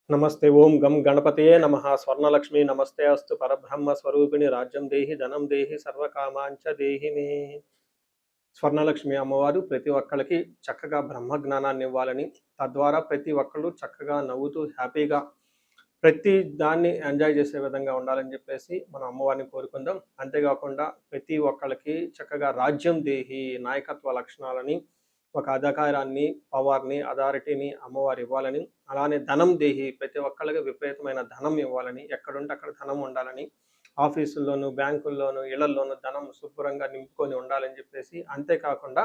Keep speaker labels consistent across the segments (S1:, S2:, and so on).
S1: नमस्ते ओं गम गणपतये नमः स्वर्णलक्ष्मी नमस्ते अस्तु परब्रह्म स्वरूपिणी राज्यं देहि धनं देहि सर्वकामांच देहि मे స్వర్ణలక్ష్మి అమ్మవారు ప్రతి ఒక్కళ్ళకి చక్కగా బ్రహ్మ జ్ఞానాన్ని ఇవ్వాలని, తద్వారా ప్రతి ఒక్కళ్ళు చక్కగా నవ్వుతూ హ్యాపీగా ప్రతి దాన్ని ఎంజాయ్ చేసే విధంగా ఉండాలని చెప్పేసి మనం అమ్మవారిని కోరుకుందాం. అంతేకాకుండా ప్రతి ఒక్కళ్ళకి చక్కగా రాజ్యం దేహి నాయకత్వ లక్షణాలని, ఒక అధికారాన్ని, పవర్ని, అథారిటీని అమ్మవారు ఇవ్వాలని, అలానే ధనం దేహి ప్రతి ఒక్కళ్ళకి విపరీతమైన ధనం ఇవ్వాలని, ఎక్కడుంటే అక్కడ ధనం ఉండాలని, ఆఫీసుల్లోనూ బ్యాంకుల్లోనూ ఇళ్లల్లోనూ ధనం శుభ్రంగా నింపుకొని ఉండాలని చెప్పేసి, అంతేకాకుండా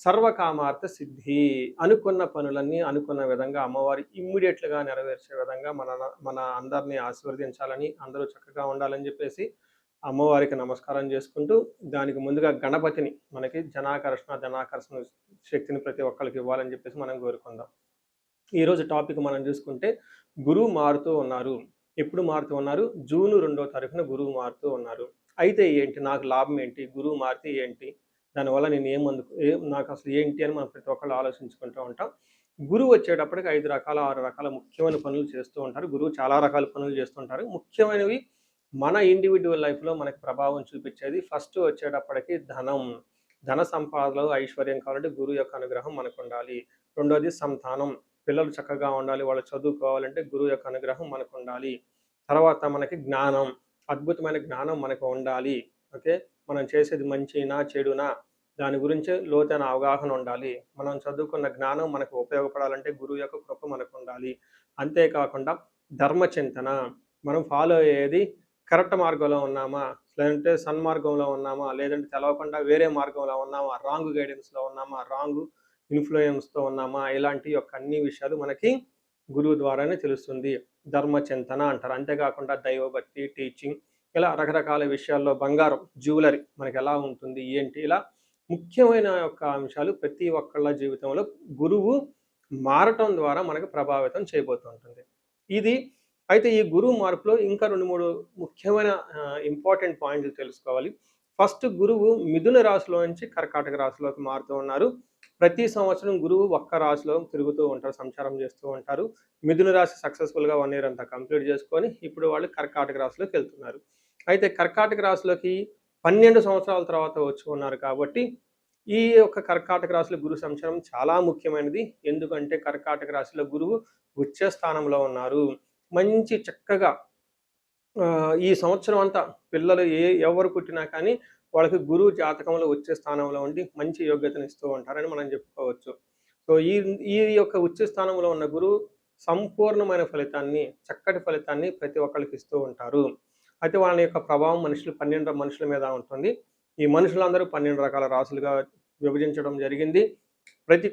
S1: సర్వకామార్థ సిద్ధి అనుకున్న పనులన్నీ అనుకున్న విధంగా అమ్మవారి ఇమ్మీడియట్లుగా నెరవేర్చే విధంగా మన అందరినీ ఆశీర్వదించాలని, అందరూ చక్కగా ఉండాలని చెప్పేసి అమ్మవారికి నమస్కారం చేసుకుంటూ, దానికి ముందుగా గణపతిని మనకి ధనాకర్షణ శక్తిని ప్రతి ఒక్కరికి ఇవ్వాలని చెప్పేసి మనం కోరుకుందాం. ఈరోజు టాపిక్ మనం చూసుకుంటే గురువు మారుతూ ఉన్నారు. ఎప్పుడు మారుతూ ఉన్నారు? జూన్ 2వ తారీఖున గురువు మారుతూ ఉన్నారు. అయితే ఏంటి, నాకు లాభం ఏంటి, గురువు మారితే ఏంటి, దానివల్ల నేను నాకు అసలు ఏంటి అని మనం ప్రతి ఒక్కళ్ళు ఆలోచించుకుంటూ ఉంటాం. గురువు వచ్చేటప్పటికి 5 రకాల 6 రకాల ముఖ్యమైన పనులు చేస్తూ ఉంటారు. గురువు చాలా రకాల పనులు చేస్తుంటారు. ముఖ్యమైనవి మన ఇండివిజువల్ లైఫ్లో మనకి ప్రభావం చూపించేది ఫస్ట్ వచ్చేటప్పటికి ధన సంపాదనలో ఐశ్వర్యం కావాలంటే గురువు యొక్క అనుగ్రహం మనకు ఉండాలి. రెండోది సంతానం, పిల్లలు చక్కగా ఉండాలి, వాళ్ళు చదువుకోవాలంటే గురువు యొక్క అనుగ్రహం మనకు ఉండాలి. తర్వాత మనకి జ్ఞానం, అద్భుతమైన జ్ఞానం మనకు ఉండాలి. ఓకే, మనం చేసేది మంచినా చెడునా దాని గురించి లోతైన అవగాహన ఉండాలి. మనం చదువుకున్న జ్ఞానం మనకు ఉపయోగపడాలంటే గురువు యొక్క కృప మనకు ఉండాలి. అంతేకాకుండా ధర్మచింతన, మనం ఫాలో అయ్యేది కరెక్ట్ మార్గంలో ఉన్నామా, లేదంటే సన్మార్గంలో ఉన్నామా, లేదంటే తెలవకుండా వేరే మార్గంలో ఉన్నామా, రాంగ్ గైడెన్స్లో ఉన్నామా, రాంగ్ ఇన్ఫ్లుయెన్స్తో ఉన్నామా, ఇలాంటి యొక్క అన్ని విషయాలు మనకి గురువు ద్వారానే తెలుస్తుంది. ధర్మచింతన అంటారు. అంతేకాకుండా దైవభక్తి, టీచింగ్, ఇలా రకరకాల విషయాల్లో బంగారం, జ్యువెలరీ మనకి ఎలా ఉంటుంది ఏంటి, ఇలా ముఖ్యమైన యొక్క అంశాలు ప్రతి ఒక్కళ్ళ జీవితంలో గురువు మారటం ద్వారా మనకు ప్రభావితం చేయబోతుంటుంది. ఇది అయితే ఈ గురువు మార్పులో ఇంకా 2-3 ముఖ్యమైన ఇంపార్టెంట్ పాయింట్లు తెలుసుకోవాలి. ఫస్ట్, గురువు మిథున రాశిలో నుంచి కర్కాటక రాశిలోకి మారుతూ ఉన్నారు. ప్రతి సంవత్సరం గురువు ఒక్క రాశిలో తిరుగుతూ ఉంటారు, సంచారం చేస్తూ ఉంటారు. మిథున రాశి సక్సెస్ఫుల్గా 1 ఇయర్ అంతా కంప్లీట్ చేసుకొని ఇప్పుడు వాళ్ళు కర్కాటక రాశిలోకి వెళ్తున్నారు. అయితే కర్కాటక రాశిలోకి 12 సంవత్సరాల తర్వాత వచ్చి ఉన్నారు కాబట్టి ఈ యొక్క కర్కాటక రాశిలో గురు సంచారం చాలా ముఖ్యమైనది. ఎందుకంటే కర్కాటక రాశిలో గురువు ఉచ్చ స్థానంలో ఉన్నారు. మంచి చక్కగా ఈ సంవత్సరం అంతా పిల్లలు ఎవరు పుట్టినా కానీ వాళ్ళకి గురువు జాతకంలో వచ్చే స్థానంలో ఉండి మంచి యోగ్యతను ఇస్తూ ఉంటారని మనం చెప్పుకోవచ్చు. సో ఈ యొక్క ఉచ్చ స్థానంలో ఉన్న గురువు సంపూర్ణమైన ఫలితాన్ని, చక్కటి ఫలితాన్ని ప్రతి ఒక్కరికి ఇస్తూ ఉంటారు. అయితే వాళ్ళ యొక్క ప్రభావం 12 మనుషుల మీద ఉంటుంది. ఈ మనుషులందరూ 12 రకాల రాశులుగా విభజించడం జరిగింది.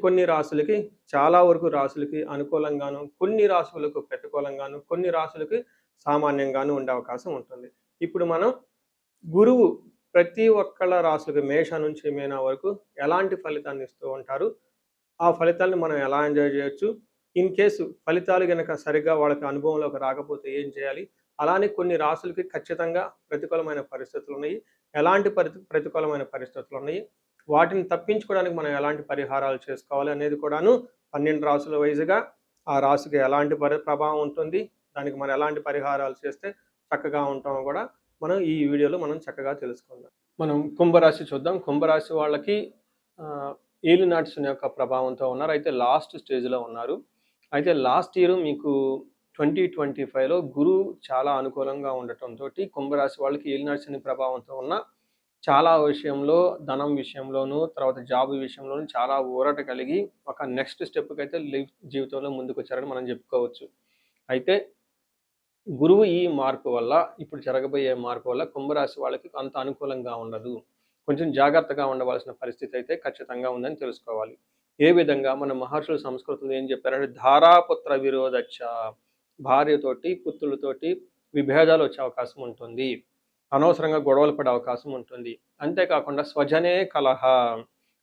S1: కొన్ని రాశులకి, చాలా వరకు రాశులకి అనుకూలంగాను, కొన్ని రాశులకు ప్రతికూలంగాను, కొన్ని రాశులకి సామాన్యంగాను ఉండే అవకాశం ఉంటుంది. ఇప్పుడు మనం గురువు ప్రతి ఒక్కళ్ళ రాశులకి మేష నుంచి మీన వరకు ఎలాంటి ఫలితాన్ని ఇస్తూ ఉంటారు, ఆ ఫలితాలను మనం ఎలా ఎంజాయ్ చేయొచ్చు, ఇన్ కేసు ఫలితాలు కనుక సరిగ్గా వాళ్ళకి అనుభవంలోకి రాకపోతే ఏం చేయాలి, అలానే కొన్ని రాశులకి ఖచ్చితంగా ప్రతికూలమైన పరిస్థితులు ఉన్నాయి, ఎలాంటి ప్రతికూలమైన పరిస్థితులు ఉన్నాయి, వాటిని తప్పించుకోవడానికి మనం ఎలాంటి పరిహారాలు చేసుకోవాలి అనేది కూడాను 12 రాశుల వైజ్గా ఆ రాశికి ఎలాంటి ప్రభావం ఉంటుంది, దానికి మనం ఎలాంటి పరిహారాలు చేస్తే చక్కగా ఉంటామో కూడా మనం ఈ వీడియోలో మనం చక్కగా తెలుసుకుందాం. మనం కుంభరాశి చూద్దాం. కుంభరాశి వాళ్ళకి ఏలినాటి శని యొక్క ప్రభావంతో ఉన్నారు. అయితే లాస్ట్ స్టేజ్లో ఉన్నారు. అయితే లాస్ట్ ఇయర్ మీకు 2025లో గురువు చాలా అనుకూలంగా ఉండటంతో కుంభరాశి వాళ్ళకి ఏలినాటి శని ప్రభావంతో ఉన్న చాలా విషయంలో, ధనం విషయంలోనూ, తర్వాత జాబ్ విషయంలోనూ చాలా ఊరట కలిగి ఒక నెక్స్ట్ స్టెప్కి అయితే జీవితంలో ముందుకు వచ్చారని మనం చెప్పుకోవచ్చు. అయితే గురువు ఈ మార్పు వల్ల, ఇప్పుడు జరగబోయే మార్పు వల్ల కుంభరాశి వాళ్ళకి అంత అనుకూలంగా ఉండదు. కొంచెం జాగ్రత్తగా ఉండవలసిన పరిస్థితి అయితే ఖచ్చితంగా ఉందని తెలుసుకోవాలి. ఏ విధంగా మన మహర్షుల సంస్కృతులు ఏం చెప్పారంటే ధారాపుత్ర విరోధచ్చ, భార్యతోటి పుత్రులతోటి విభేదాలు వచ్చే అవకాశం ఉంటుంది, అనవసరంగా గొడవలు పడే అవకాశం ఉంటుంది. అంతేకాకుండా స్వజనే కలహ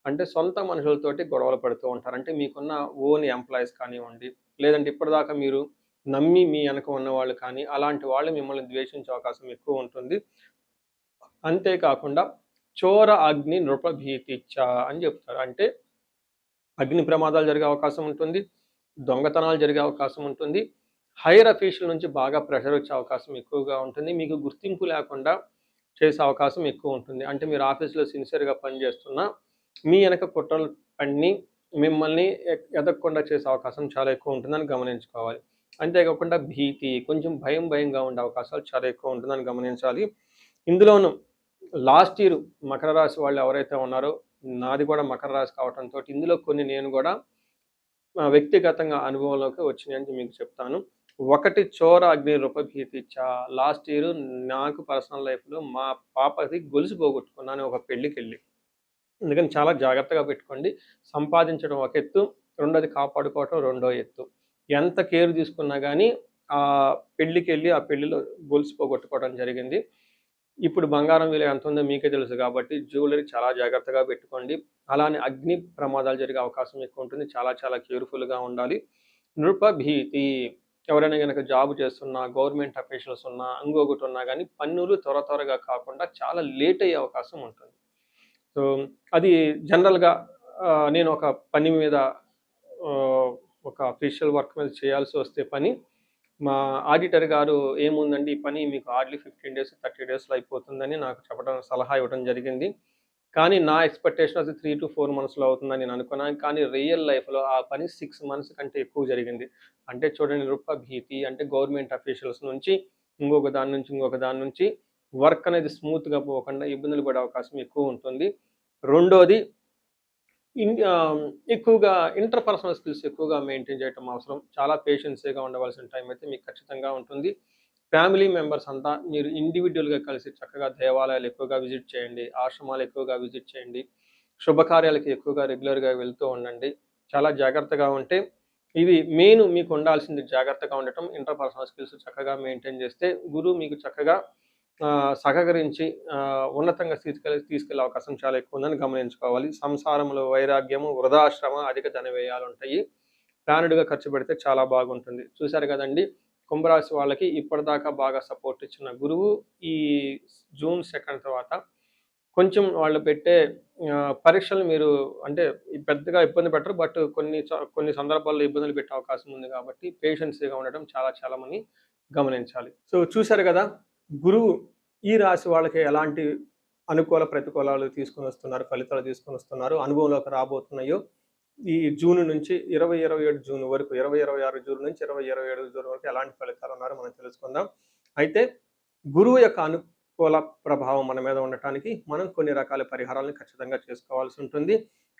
S1: అంటే సొంత మనుషులతోటి గొడవలు పడుతూ ఉంటారు. అంటే మీకున్న ఓన్ ఎంప్లాయీస్ కానివ్వండి, లేదంటే ఇప్పటిదాకా మీరు నమ్మి మీ వెనక ఉన్నవాళ్ళు కానీ, అలాంటి వాళ్ళు మిమ్మల్ని ద్వేషించే అవకాశం ఎక్కువ ఉంటుంది. అంతేకాకుండా చోర అగ్ని నృపభీతిచ్చ అని చెప్తారు. అంటే అగ్ని ప్రమాదాలు జరిగే అవకాశం ఉంటుంది, దొంగతనాలు జరిగే అవకాశం ఉంటుంది, హైయర్ అఫీషియల్ నుంచి బాగా ప్రెషర్ వచ్చే అవకాశం ఎక్కువగా ఉంటుంది. మీకు గుర్తింపు లేకుండా చేసే అవకాశం ఎక్కువ ఉంటుంది. అంటే మీరు ఆఫీస్‌లో సిన్సియర్‌గా పనిచేస్తున్నా, మీ వెనక కుట్రలు పన్ని మిమ్మల్ని ఎదగకుండా చేసే అవకాశం చాలా ఎక్కువ ఉంటుందని గమనించుకోవాలి. అంతేకాకుండా భీతి, కొంచెం భయంగా ఉండే అవకాశాలు చాలా ఎక్కువ ఉంటుందని గమనించాలి. ఇందులోనూ లాస్ట్ ఇయర్ మకర రాశి వాళ్ళు ఎవరైతే ఉన్నారో, నాది కూడా మకర రాశి కావటంతోటి ఇందులో కొన్ని నేను కూడా వ్యక్తిగతంగా అనుభవంలోకి వచ్చినాయని మీకు చెప్తాను. ఒకటి చోర అగ్ని రూపభీతిచ్చ. లాస్ట్ ఇయర్ నాకు పర్సనల్ లైఫ్‌లో మా పాపది గొలుసు పోగొట్టుకున్నాను ఒక పెళ్ళికెళ్ళి. అందుకని చాలా జాగ్రత్తగా పెట్టుకోండి. సంపాదించడం ఒక ఎత్తు, రెండోది కాపాడుకోవటం రెండో ఎత్తు. ఎంత కేర్ తీసుకున్నా గానీ పెళ్ళికెళ్ళి ఆ పెళ్ళిలో గొలుసు పోగొట్టుకోవడం జరిగింది. ఇప్పుడు బంగారం విలువ ఎంత ఉందో మీకే తెలుసు కాబట్టి జ్యువెలరీ చాలా జాగ్రత్తగా పెట్టుకోండి. అలానే అగ్ని ప్రమాదాలు జరిగే అవకాశం ఎక్కువ ఉంటుంది. చాలా కేర్‌ఫుల్‌గా ఉండాలి. నృపభీతి. ఎవరైనా గనక జాబ్ చేస్తున్నా, గవర్నమెంట్ అఫీషియల్స్ ఉన్నా, ఇంకొకటి ఉన్నా గానీ పన్నులు త్వరగా కాకుండా చాలా లేట్ అయ్యే అవకాశం ఉంటుంది. సో, అది జనరల్‌గా నేను ఒక పని మీద ఒక అఫీషియల్ వర్క్ మీద చేయాల్సి వస్తే పని, మా ఆడిటర్ గారు ఏముందండి ఈ పని మీకు హార్డ్‌లీ 15 డేస్, 30 డేస్‌లో అయిపోతుందని నాకు సలహా ఇవ్వడం జరిగింది. కానీ నా ఎక్స్‌పెక్టేషన్ అది 3-4 మంత్స్‌లో అవుతుందని నేను అనుకున్నాను. కానీ రియల్ లైఫ్‌లో ఆ పని 6 మంత్స్ కంటే ఎక్కువ జరిగింది. అంటే చూడండి నృపభీతి అంటే గవర్నమెంట్ అఫీషియల్స్ నుంచి ఇంకొక దాని నుంచి వర్క్ అనేది స్మూత్‌గా పోకుండా ఇబ్బందులు పడే అవకాశం ఎక్కువ ఉంటుంది. రెండోది ఎక్కువగా ఇంటర్‌పర్సనల్ స్కిల్స్ ఎక్కువగా మెయింటైన్ చేయటం అవసరం. చాలా పేషెన్స్‌గా ఉండవలసిన టైం అయితే మీకు ఖచ్చితంగా ఉంటుంది. ఫ్యామిలీ మెంబర్స్ అంతా మీరు ఇండివిడ్యువల్‌గా కలిసి చక్కగా దేవాలయాలు ఎక్కువగా విజిట్ చేయండి. ఆశ్రమాలు ఎక్కువగా విజిట్ చేయండి. శుభకార్యాలకి ఎక్కువగా రెగ్యులర్‌గా వెళ్తూ ఉండండి. చాలా జాగ్రత్తగా ఉంటే ఇవి మెయిన్ మీకు ఉండాల్సింది జాగ్రత్తగా ఉండటం. ఇంటర్‌పర్సనల్ స్కిల్స్ చక్కగా మెయింటైన్ చేస్తే గురువు మీకు చక్కగా సహకరించి ఉన్నతంగా తీసుకెళ్ళే అవకాశం చాలా ఎక్కువ ఉందని గమనించుకోవాలి. సంసారంలో వైరాగ్యము, వృధాశ్రమ, అధిక ధన వ్యయాలుంటాయి. ప్లానెడ్‌గా ఖర్చు పెడితే చాలా బాగుంటుంది. చూశారు కదండీ! కుంభరాశి వాళ్ళకి ఇప్పటిదాకా బాగా సపోర్ట్ ఇచ్చిన గురువు ఈ జూన్ 2 తర్వాత కొంచెం వాళ్ళు పెట్టే పరీక్షలు మీరు అంటే పెద్దగా ఇబ్బంది పెట్టరు. బట్ కొన్ని సందర్భాల్లో ఇబ్బందులు పెట్టే అవకాశం ఉంది కాబట్టి పేషెన్స్‌గా ఉండడం చాలా మని గమనించాలి. సో చూశారు కదా! గురువు ఈ రాశి వాళ్ళకి ఎలాంటి అనుకూల ప్రతికూలాలు తీసుకొనొస్తున్నారు, ఫలితాలు తీసుకొనొస్తున్నారు, అనుభవంలోకి రాబోతున్నాయో ఈ జూన్ నుంచి 27 జూన్ వరకు 26 జూన్ నుంచి 27 జూన్ వరకు ఎలాంటి ఫలితాలు ఉన్నారో మనం తెలుసుకుందాం. అయితే గురువు యొక్క అనుకూల ప్రభావం మన మీద ఉండటానికి మనం కొన్ని రకాల పరిహారాలను ఖచ్చితంగా చేసుకోవాల్సి ఉంటుంది.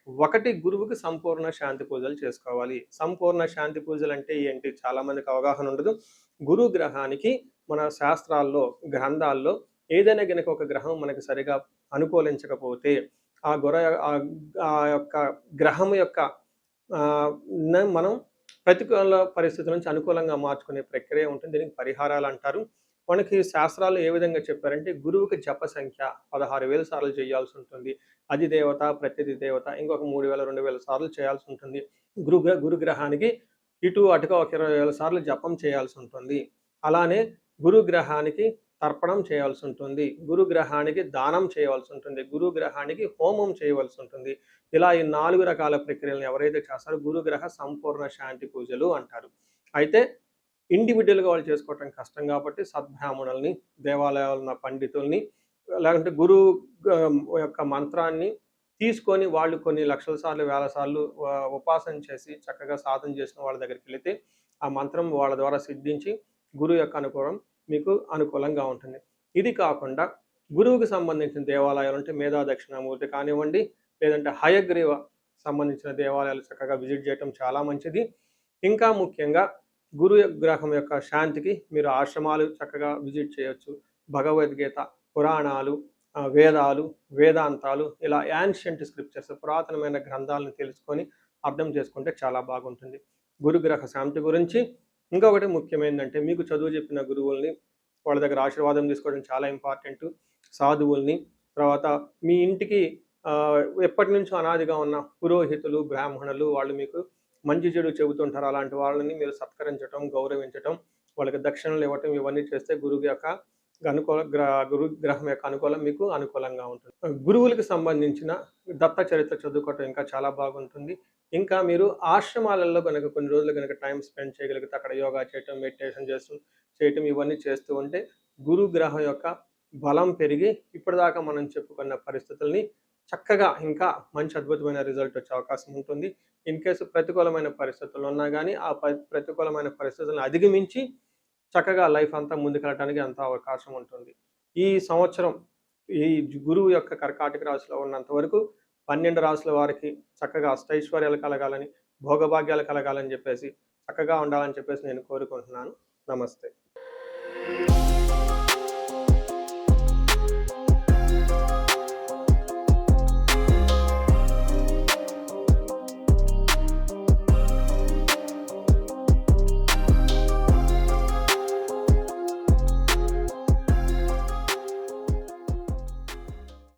S1: ఒకటి గురువుకి సంపూర్ణ శాంతి పూజలు చేసుకోవాలి. సంపూర్ణ శాంతి పూజలు అంటే ఏంటి? చాలా మందికి అవగాహన ఉండదు. గురు గ్రహానికి మన శాస్త్రాల్లో, గ్రంథాల్లో ఏదైనా గనక ఒక గ్రహం మనకి సరిగా అనుకూలించకపోతే ఆ యొక్క గ్రహం యొక్క మనం ప్రతికూల పరిస్థితుల నుంచి అనుకూలంగా మార్చుకునే ప్రక్రియ ఉంటుంది. దీనికి పరిహారాలు అంటారు. మనకి శాస్త్రాలు ఏ విధంగా చెప్పారంటే గురువుకి జప సంఖ్య 16,000 సార్లు చేయాల్సి ఉంటుంది. అధిదేవత, ప్రత్యధి దేవత ఇంకొక 3,000, 2,000 సార్లు చేయాల్సి ఉంటుంది. గురుగ్రహానికి ఇటు అటుగా ఒక 20,000 సార్లు జపం చేయాల్సి ఉంటుంది. అలానే గురుగ్రహానికి తర్పణం చేయాల్సి ఉంటుంది. గురుగ్రహానికి దానం చేయవలసి ఉంటుంది. గురుగ్రహానికి హోమం చేయవలసి ఉంటుంది. ఇలా ఈ 4 రకాల ప్రక్రియలను ఎవరైతే చేస్తారో గురుగ్రహ సంపూర్ణ శాంతి పూజలు అంటారు. అయితే ఇండివిడ్యువల్‌గా వాళ్ళు చేసుకోవటం కష్టం కాబట్టి సద్బ్రాహ్మణుల్ని, దేవాలయాల్లో ఉన్న పండితుల్ని లేకుంటే గురువు యొక్క మంత్రాన్ని తీసుకొని వాళ్ళు కొన్ని లక్షల సార్లు, వేల సార్లు ఉపాసన చేసి చక్కగా సాధన చేసిన వాళ్ళ దగ్గరికెళ్తే ఆ మంత్రం వాళ్ళ ద్వారా సిద్ధించి గురువు యొక్క అనుకూలం మీకు అనుకూలంగా ఉంటుంది. ఇది కాకుండా గురువుకి సంబంధించిన దేవాలయాలు అంటే మేధా దక్షిణామూర్తి కానివ్వండి, లేదంటే హయగ్రీవ సంబంధించిన దేవాలయాలు చక్కగా విజిట్ చేయటం చాలా మంచిది. ఇంకా ముఖ్యంగా గురు గ్రహం యొక్క శాంతికి మీరు ఆశ్రమాలు చక్కగా విజిట్ చేయొచ్చు. భగవద్గీత, పురాణాలు, వేదాలు, వేదాంతాలు ఇలా యాన్షియంట్ స్క్రిప్చర్స్ పురాతనమైన గ్రంథాలను తెలుసుకొని అర్థం చేసుకుంటే చాలా బాగుంటుంది. గురుగ్రహ శాంతి గురించి ఇంకొకటి ముఖ్యమైనదంటే మీకు చదువు చెప్పిన గురువుల్ని వాళ్ళ దగ్గర ఆశీర్వాదం తీసుకోవడం చాలా ఇంపార్టెంట్. సాధువుల్ని తర్వాత మీ ఇంటికి ఎప్పటి నుంచో అనాదిగా ఉన్న పురోహితులు, బ్రాహ్మణులు వాళ్ళు మీకు మంచి చెడు చెబుతుంటారు. అలాంటి వాళ్ళని మీరు సత్కరించటం, గౌరవించటం, వాళ్ళకి దక్షిణలు ఇవ్వటం ఇవన్నీ చేస్తే గురువు యొక్క గురు గ్రహం యొక్క అనుకూలం మీకు అనుకూలంగా ఉంటుంది. గురువులకు సంబంధించిన దత్త చరిత్ర చదువుకోవటం ఇంకా చాలా బాగుంటుంది. ఇంకా మీరు ఆశ్రమాలలో కనుక కొన్ని రోజులు కనుక టైం స్పెండ్ చేయగలిగితే అక్కడ యోగా చేయటం, మెడిటేషన్ చేయటం ఇవన్నీ చేస్తూ ఉంటే గురు గ్రహం యొక్క బలం పెరిగి ఇప్పటిదాకా మనం చెప్పుకున్న పరిస్థితుల్ని చక్కగా ఇంకా మంచి అద్భుతమైన రిజల్ట్ వచ్చే అవకాశం ఉంటుంది. ఇన్ కేసు ప్రతికూలమైన పరిస్థితులు ఉన్నా గానీ ఆ ప్రతికూలమైన పరిస్థితులను అధిగమించి చక్కగా లైఫ్ అంతా ముందుకెళ్ళటానికి అంత అవకాశం ఉంటుంది. ఈ సంవత్సరం ఈ గురువు యొక్క కర్కాటక రాశిలో ఉన్నంత వరకు 12 రాశుల వారికి చక్కగా అష్టైశ్వర్యాలు కలగాలని, భోగభాగ్యాలు కలగాలని చెప్పేసి, చక్కగా ఉండాలని చెప్పేసి నేను కోరుకుంటున్నాను. నమస్తే.